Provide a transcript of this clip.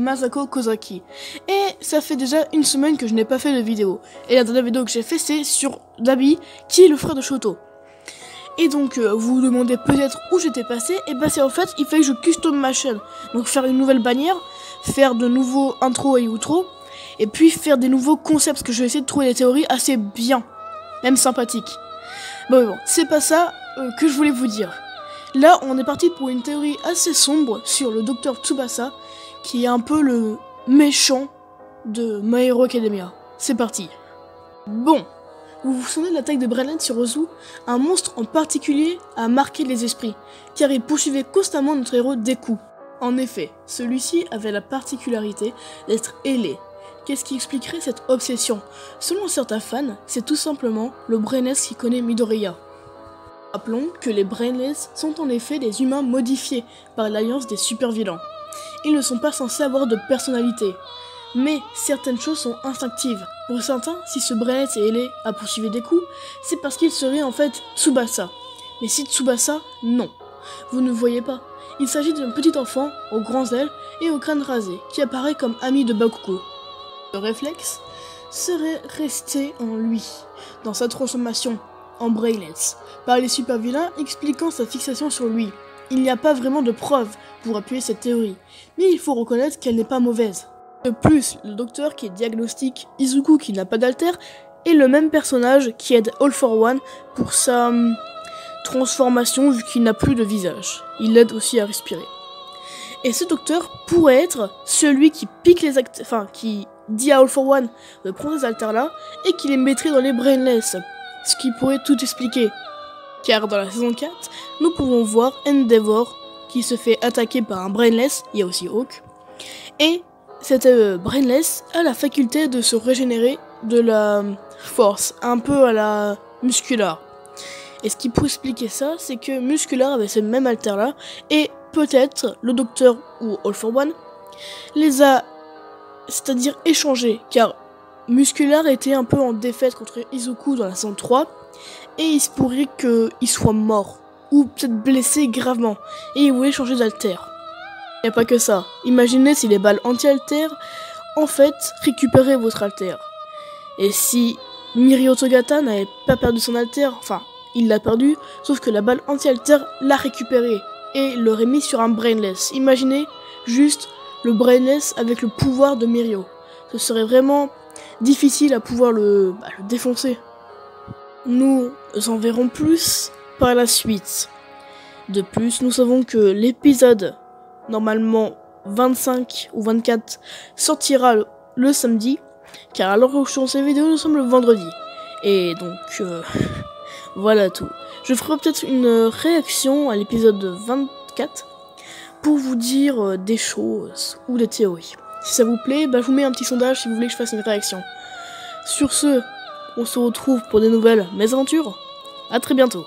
Masako Kozaki. Et ça fait déjà une semaine que je n'ai pas fait de vidéo. Et la dernière vidéo que j'ai fait, c'est sur Dabi, qui est le frère de Shoto. Et donc, vous vous demandez peut-être où j'étais passé, et bah c'est en fait, il fallait que je custom ma chaîne. Donc faire une nouvelle bannière, faire de nouveaux intro et outro, et puis faire des nouveaux concepts, parce que je vais essayer de trouver des théories assez bien, même sympathiques. Bon, c'est pas ça que je voulais vous dire. Là, on est parti pour une théorie assez sombre sur le docteur Tsubasa, qui est un peu le méchant de My Hero Academia. C'est parti. Bon, vous vous souvenez de l'attaque de Brainless sur Ozu? Un monstre en particulier a marqué les esprits, car il poursuivait constamment notre héros Deku. En effet, celui-ci avait la particularité d'être ailé. Qu'est-ce qui expliquerait cette obsession? Selon certains fans, c'est tout simplement le Brainless qui connaît Midoriya. Rappelons que les Brainless sont en effet des humains modifiés par l'alliance des super-vilains. Ils ne sont pas censés avoir de personnalité, mais certaines choses sont instinctives. Pour certains, si ce Brainless est ailé à poursuivre Deku, c'est parce qu'il serait en fait Tsubasa. Mais si Tsubasa, non. Vous ne voyez pas. Il s'agit d'un petit enfant aux grands ailes et au crâne rasé, qui apparaît comme ami de Bakugo. Le réflexe serait resté en lui, dans sa transformation en Brainless, par les super vilains expliquant sa fixation sur lui. Il n'y a pas vraiment de preuves pour appuyer cette théorie, mais il faut reconnaître qu'elle n'est pas mauvaise. De plus, le docteur qui diagnostique Izuku qui n'a pas d'alter est le même personnage qui aide All for One pour sa transformation vu qu'il n'a plus de visage. Il l'aide aussi à respirer. Et ce docteur pourrait être celui qui pique les qui dit à All for One de prendre ces alters là et qui les mettrait dans les Brainless. Ce qui pourrait tout expliquer. Car dans la saison 4, nous pouvons voir Endeavor qui se fait attaquer par un Brainless, il y a aussi Hawk, et cette Brainless a la faculté de se régénérer de la force, un peu à la Muscular. Et ce qui peut expliquer ça, c'est que Muscular avait ce même alter là, et peut-être le docteur ou All for One les a, c'est-à-dire échangés, car Muscular était un peu en défaite contre Izuku dans la saison 3, et il se pourrait qu'il soit mort, ou peut-être blessé gravement, et il voulait changer d'alter. Il n'y a pas que ça, imaginez si les balles anti-alter, en fait, récupéraient votre alter. Et si Mirio Togata n'avait pas perdu son alter, enfin, il l'a perdu, sauf que la balle anti-alter l'a récupéré, et l'aurait mis sur un Brainless. Imaginez juste le Brainless avec le pouvoir de Mirio. Ce serait vraiment difficile à pouvoir le défoncer. Nous en verrons plus par la suite. De plus, nous savons que l'épisode, normalement 25 ou 24, sortira le samedi, car à l'heure où je tourne ces vidéos, nous sommes le vendredi. Et donc, voilà tout. Je ferai peut-être une réaction à l'épisode 24 pour vous dire des choses ou des théories. Si ça vous plaît, je vous mets un petit sondage si vous voulez que je fasse une réaction. Sur ce, on se retrouve pour des nouvelles mésaventures. À très bientôt.